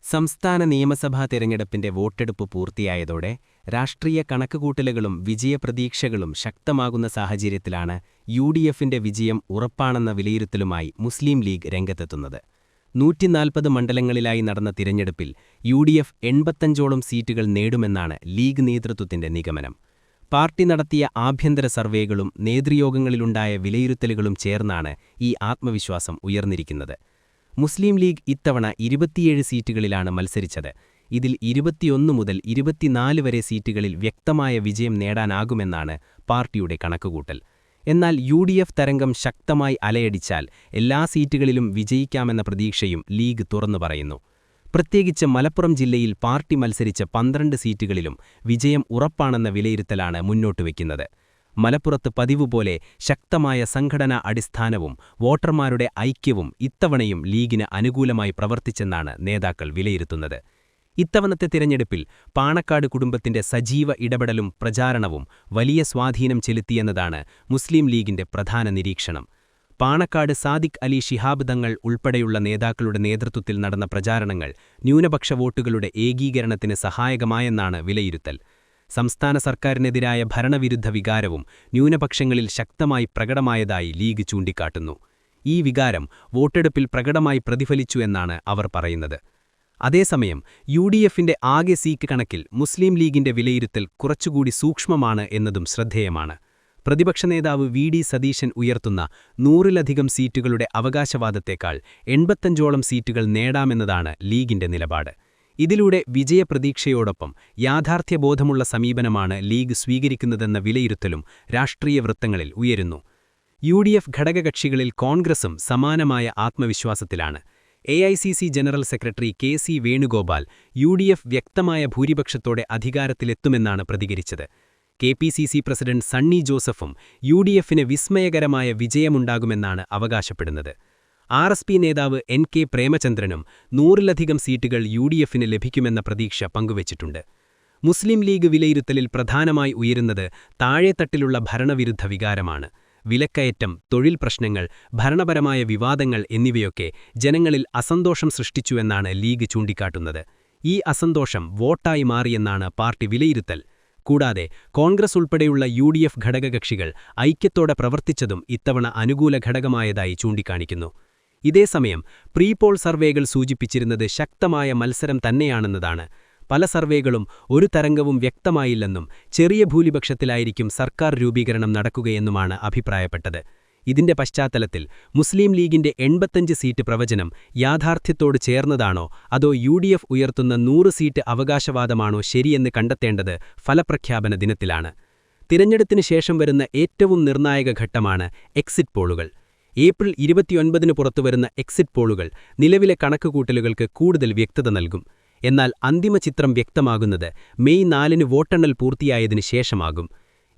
സംസ്ഥാന നിയമസഭാ തെരഞ്ഞെടുപ്പിന്റെ വോട്ടെടുപ്പ് പൂർത്തിയായതോടെ രാഷ്ട്രീയ കണക്കുകൂട്ടലുകളും വിജയപ്രതീക്ഷകളും ശക്തമാകുന്ന സാഹചര്യത്തിലാണ് യുഡിഎഫിന്റെ വിജയം ഉറപ്പാണെന്ന വിലയിരുത്തലുമായി മുസ്ലിം ലീഗ് രംഗത്തെത്തുന്നത്. 140 മണ്ഡലങ്ങളിലായി നടന്ന തിരഞ്ഞെടുപ്പിൽ യുഡിഎഫ് 85ഓളം സീറ്റുകൾ നേടുമെന്നാണ് ലീഗ് നേതൃത്വത്തിന്റെ നിഗമനം. പാർട്ടി നടത്തിയ ആഭ്യന്തര സർവേകളും നേതൃയോഗങ്ങളിലുണ്ടായ വിലയിരുത്തലുകളും ചേർന്നാണ് ഈ ആത്മവിശ്വാസം ഉയർന്നിരിക്കുന്നത്. മുസ്ലിം ലീഗ് ഇത്തവണ 27 സീറ്റുകളിലാണ് മത്സരിച്ചത്. ഇതിൽ 21 മുതൽ 24 വരെ സീറ്റുകളിൽ വ്യക്തമായ വിജയം നേടാനാകുമെന്നാണ് പാർട്ടിയുടെ കണക്കുകൂട്ടൽ. എന്നാൽ യുഡിഎഫ് തരംഗം ശക്തമായി അലയടിച്ചാൽ എല്ലാ സീറ്റുകളിലും വിജയിക്കാമെന്ന പ്രതീക്ഷയും ലീഗ് തുറന്നു പറയുന്നു. പ്രത്യേകിച്ച് മലപ്പുറം ജില്ലയിൽ പാർട്ടി മത്സരിച്ച 12 സീറ്റുകളിലും വിജയം ഉറപ്പാണെന്ന വിലയിരുത്തലാണ് മുന്നോട്ടുവെക്കുന്നത്. മലപ്പുറത്ത് പതിവുപോലെ ശക്തമായ സംഘടനാ അടിസ്ഥാനവും വോട്ടർമാരുടെ ഐക്യവും ഇത്തവണയും ലീഗിന് അനുകൂലമായി പ്രവർത്തിച്ചെന്നാണ് നേതാക്കൾ വിലയിരുത്തുന്നത്. ഇത്തവണത്തെ തിരഞ്ഞെടുപ്പിൽ പാണക്കാട് കുടുംബത്തിന്റെ സജീവ ഇടപെടലും പ്രചാരണവും വലിയ സ്വാധീനം ചെലുത്തിയെന്നതാണ് മുസ്ലിം ലീഗിന്റെ പ്രധാന നിരീക്ഷണം. പാണക്കാട് സാദിഖ് അലി ശിഹാബ് തങ്ങൾ ഉൾപ്പെടെയുള്ള നേതാക്കളുടെ നേതൃത്വത്തിൽ നടന്ന പ്രചാരണങ്ങൾ ന്യൂനപക്ഷ വോട്ടുകളുടെ ഏകീകരണത്തിന് സഹായകമായെന്നാണ് വിലയിരുത്തൽ. സംസ്ഥാന സർക്കാരിനെതിരായ ഭരണവിരുദ്ധ വികാരവും ന്യൂനപക്ഷങ്ങളിൽ ശക്തമായി പ്രകടമായതായി ലീഗ് ചൂണ്ടിക്കാട്ടുന്നു. ഈ വികാരം വോട്ടെടുപ്പിൽ പ്രകടമായി പ്രതിഫലിച്ചു എന്നാണ് അവർ പറയുന്നത്. അതേസമയം യുഡിഎഫിന്റെ ആകെ സീറ്റ് കണക്കിൽ മുസ്ലിം ലീഗിന്റെ വിലയിരുത്തൽ കുറച്ചുകൂടി സൂക്ഷ്മമാണ് എന്നതും ശ്രദ്ധേയമാണ്. പ്രതിപക്ഷ നേതാവ് വി.ഡി. സതീശൻ ഉയർത്തുന്ന 100-ലധികം സീറ്റുകളുടെ അവകാശവാദത്തേക്കാൾ 85ഓളം സീറ്റുകൾ നേടാമെന്നതാണ് ലീഗിന്റെ നിലപാട്. ഇതിലൂടെ വിജയപ്രതീക്ഷയോടൊപ്പം യാഥാർത്ഥ്യബോധമുള്ള സമീപനമാണ് ലീഗ് സ്വീകരിക്കുന്നതെന്ന വിലയിരുത്തലും രാഷ്ട്രീയ വൃത്തങ്ങളിൽ ഉയരുന്നു. യുഡിഎഫ് ഘടകകക്ഷികളിൽ കോൺഗ്രസും സമാനമായ ആത്മവിശ്വാസത്തിലാണ്. AICC general secretary K C. Venugopal UDF വ്യക്തമായ ഭൂരിപക്ഷത്തോടെ അധികാരത്തിലെത്തുമെന്നാണ് പ്രതികരിച്ചത്. കെപിസിസി പ്രസിഡന്റ് സണ്ണി ജോസഫും യുഡിഎഫിന് വിസ്മയകരമായ വിജയമുണ്ടാകുമെന്നാണ് അവകാശപ്പെടുന്നത്. ആർഎസ്പി നേതാവ് എൻ.കെ. പ്രേമചന്ദ്രനും 100-ലധികം സീറ്റുകൾ യുഡിഎഫിന് ലഭിക്കുമെന്ന പ്രതീക്ഷ പങ്കുവച്ചിട്ടുണ്ട്. മുസ്ലിം ലീഗ് വിലയിരുത്തലിൽ പ്രധാനമായി ഉയരുന്നത് താഴെത്തട്ടിലുള്ള ഭരണവിരുദ്ധ വികാരമാണ്. വിലക്കയറ്റം, തൊഴിൽ പ്രശ്നങ്ങൾ, ഭരണപരമായ വിവാദങ്ങൾ എന്നിവയൊക്കെ ജനങ്ങളിൽ അസന്തോഷം സൃഷ്ടിച്ചുവെന്നാണ് ലീഗ് ചൂണ്ടിക്കാട്ടുന്നത്. ഈ അസന്തോഷം വോട്ടായി മാറിയെന്നാണ് പാർട്ടി വിലയിരുത്തൽ. കൂടാതെ കോൺഗ്രസ് ഉൾപ്പെടെയുള്ള യുഡിഎഫ് ഘടകകക്ഷികൾ ഐക്യത്തോടെ പ്രവർത്തിച്ചതും ഇത്തവണ അനുകൂല ഘടകമായതായി ചൂണ്ടിക്കാണിക്കുന്നു. ഇതേസമയം പ്രീപോൾ സർവേകൾ സൂചിപ്പിച്ചിരുന്നത് ശക്തമായ മത്സരം തന്നെയാണെന്നതാണ്. പല സർവേകളും ഒരു തരംഗവും വ്യക്തമായില്ലെന്നും ചെറിയ ഭൂരിപക്ഷത്തിലായിരിക്കും സർക്കാർ രൂപീകരണം നടക്കുകയെന്നുമാണ് അഭിപ്രായപ്പെട്ടത്. ഇതിന്റെ പശ്ചാത്തലത്തിൽ മുസ്ലിം ലീഗിന്റെ 85 സീറ്റ് പ്രവചനം യാഥാർത്ഥ്യത്തോട് ചേർന്നതാണോ അതോ യുഡിഎഫ് ഉയർത്തുന്ന 100 സീറ്റ് അവകാശവാദമാണോ ശരിയെന്ന് കണ്ടെത്തേണ്ടത് ഫലപ്രഖ്യാപന ദിനത്തിലാണ്. തിരഞ്ഞെടുപ്പിന് ശേഷം വരുന്ന ഏറ്റവും നിർണായക ഘട്ടമാണ് എക്സിറ്റ് പോളുകൾ. ഏപ്രിൽ 29-ന് പുറത്തുവരുന്ന എക്സിറ്റ് പോളുകൾ നിലവിലെ കണക്കുകൂട്ടലുകൾക്ക് കൂടുതൽ വ്യക്തത നൽകും. എന്നാൽ അന്തിമ ചിത്രം വ്യക്തമാകുന്നത് മെയ് 4-ന് വോട്ടെണ്ണൽ പൂർത്തിയായതിനു ശേഷമാകും.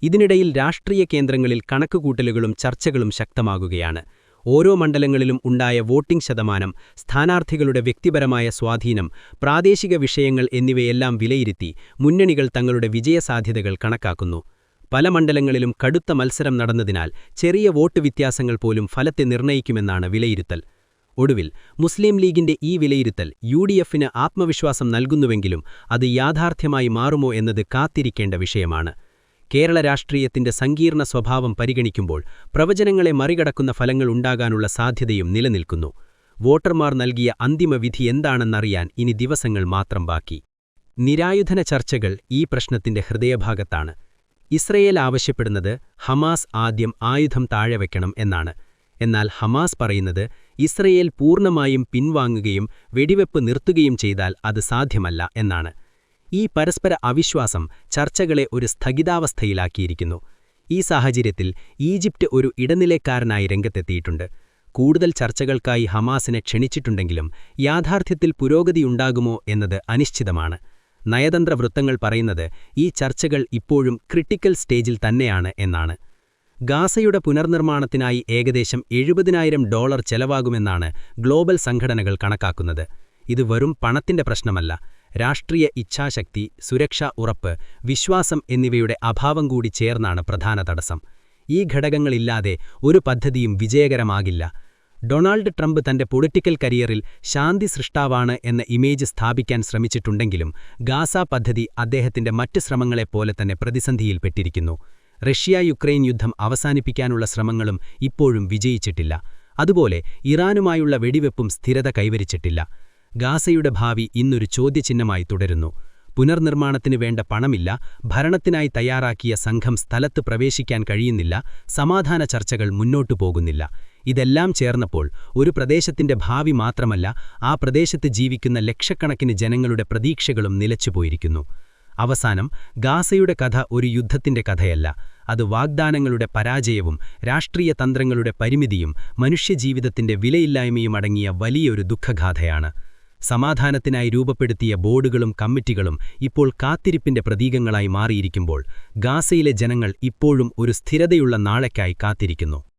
ഇതിനിടയിൽ രാഷ്ട്രീയ കേന്ദ്രങ്ങളിൽ കണക്കുകൂട്ടലുകളും ചർച്ചകളും ശക്തമാകുകയാണ്. ഓരോ മണ്ഡലങ്ങളിലും ഉണ്ടായ വോട്ടിംഗ് ശതമാനം, സ്ഥാനാർത്ഥികളുടെ വ്യക്തിപരമായ സ്വാധീനം, പ്രാദേശിക വിഷയങ്ങൾ എന്നിവയെല്ലാം വിലയിരുത്തി മുന്നണികൾ തങ്ങളുടെ വിജയസാധ്യതകൾ കണക്കാക്കുന്നു. പല മണ്ഡലങ്ങളിലും കടുത്ത മത്സരം നടന്നതിനാൽ ചെറിയ വോട്ട് വ്യത്യാസങ്ങൾ പോലും ഫലത്തെ നിർണ്ണയിക്കുമെന്നാണ് വിലയിരുത്തൽ. ഒടുവിൽ മുസ്ലിം ലീഗിന്റെ ഈ വിലയിരുത്തൽ യുഡിഎഫിന് ആത്മവിശ്വാസം നൽകുന്നുവെങ്കിലും അത് യാഥാർത്ഥ്യമായി മാറുമോ എന്നത് കാത്തിരിക്കേണ്ട വിഷയമാണ്. കേരള രാഷ്ട്രീയത്തിന്റെ സങ്കീർണ സ്വഭാവം പരിഗണിക്കുമ്പോൾ പ്രവചനങ്ങളെ മറികടക്കുന്ന ഫലങ്ങൾ ഉണ്ടാകാനുള്ള സാധ്യതയും നിലനിൽക്കുന്നു. വോട്ടർമാർ നൽകിയ അന്തിമ വിധി എന്താണെന്നറിയാൻ ഇനി ദിവസങ്ങൾ മാത്രം ബാക്കി. നിരായുധന ചർച്ചകൾ ഈ പ്രശ്നത്തിന്റെ ഹൃദയഭാഗത്താണ്. ഇസ്രയേൽ ആവശ്യപ്പെടുന്നത് ഹമാസ് ആദ്യം ആയുധം താഴെവെക്കണം എന്നാണ്. എന്നാൽ ഹമാസ് പറയുന്നത് ഇസ്രയേൽ പൂർണ്ണമായും പിൻവാങ്ങുകയും വെടിവെപ്പ് നിർത്തുകയും ചെയ്താൽ അത് സാധ്യമല്ല എന്നാണ്. ഈ പരസ്പര അവിശ്വാസം ചർച്ചകളെ ഒരു സ്ഥഗിതാവസ്ഥയിലാക്കിയിരിക്കുന്നു. ഈ സാഹചര്യത്തിൽ ഈജിപ്റ്റ് ഒരു ഇടനിലക്കാരനായി രംഗത്തെത്തിയിട്ടുണ്ട്. കൂടുതൽ ചർച്ചകൾക്കായി ഹമാസിനെ ക്ഷണിച്ചിട്ടുണ്ടെങ്കിലും യാഥാർത്ഥ്യത്തിൽ പുരോഗതിയുണ്ടാകുമോ എന്നത് അനിശ്ചിതമാണ്. നയതന്ത്ര വൃത്തങ്ങൾ പറയുന്നത് ഈ ചർച്ചകൾ ഇപ്പോഴും ക്രിട്ടിക്കൽ സ്റ്റേജിൽ തന്നെയാണ് എന്നാണ്. ഗാസയുടെ പുനർനിർമ്മാണത്തിനായി ഏകദേശം $70,000 ചെലവാകുമെന്നാണ് ഗ്ലോബൽ സംഘടനകൾ കണക്കാക്കുന്നത്. ഇത് വെറും പണത്തിന്റെ പ്രശ്നമല്ല. രാഷ്ട്രീയ ഇച്ഛാശക്തി, സുരക്ഷാ ഉറപ്പ്, വിശ്വാസം എന്നിവയുടെ അഭാവം കൂടി ചേർന്നാണ് പ്രധാന തടസ്സം. ഈ ഘടകങ്ങളില്ലാതെ ഒരു പദ്ധതിയും വിജയകരമാകില്ല. ഡൊണാൾഡ് ട്രംപ് തന്റെ പൊളിറ്റിക്കൽ കരിയറിൽ ശാന്തി സൃഷ്ടാവാണ് എന്ന ഇമേജ് സ്ഥാപിക്കാൻ ശ്രമിച്ചിട്ടുണ്ടെങ്കിലും ഗാസ പദ്ധതി അദ്ദേഹത്തിന്റെ മറ്റ് ശ്രമങ്ങളെപ്പോലെ തന്നെ പ്രതിസന്ധിയിൽപ്പെട്ടിരിക്കുന്നു. റഷ്യ-യുക്രൈൻ യുദ്ധം അവസാനിപ്പിക്കാനുള്ള ശ്രമങ്ങളും ഇപ്പോഴും വിജയിച്ചിട്ടില്ല. അതുപോലെ ഇറാനുമായുള്ള വെടിവെപ്പും സ്ഥിരത കൈവരിച്ചിട്ടില്ല. ഗാസയുടെ ഭാവി ഇന്നൊരു ചോദ്യചിഹ്നമായി തുടരുന്നു. പുനർനിർമ്മാണത്തിന് വേണ്ട പണമില്ല, ഭരണത്തിനായി തയ്യാറാക്കിയ സംഘം സ്ഥലത്ത് പ്രവേശിക്കാൻ കഴിയുന്നില്ല, സമാധാന ചർച്ചകൾ മുന്നോട്ടു പോകുന്നില്ല. ഇതെല്ലാം ചേർന്നപ്പോൾ ഒരു പ്രദേശത്തിന്റെ ഭാവി മാത്രമല്ല, ആ പ്രദേശത്ത് ജീവിക്കുന്ന ലക്ഷക്കണക്കിന് ജനങ്ങളുടെ പ്രതീക്ഷകളും നിലച്ചുപോയിരിക്കുന്നു. അവസാനം ഗാസയുടെ കഥ ഒരു യുദ്ധത്തിന്റെ കഥയല്ല, അത് വാഗ്ദാനങ്ങളുടെ പരാജയവും രാഷ്ട്രീയ തന്ത്രങ്ങളുടെ പരിമിതിയും മനുഷ്യജീവിതത്തിന്റെ വിലയില്ലായ്മയും അടങ്ങിയ വലിയൊരു ദുഃഖഗാഥയാണ്. സമാധാനത്തിനായി രൂപപ്പെടുത്തിയ ബോർഡുകളും കമ്മിറ്റികളും ഇപ്പോൾ കാത്തിരിപ്പിന്റെ പ്രതീകങ്ങളായി മാറിയിരിക്കുമ്പോൾ ഗാസയിലെ ജനങ്ങൾ ഇപ്പോഴും ഒരു സ്ഥിരതയുള്ള നാളേക്കായി കാത്തിരിക്കുന്നു.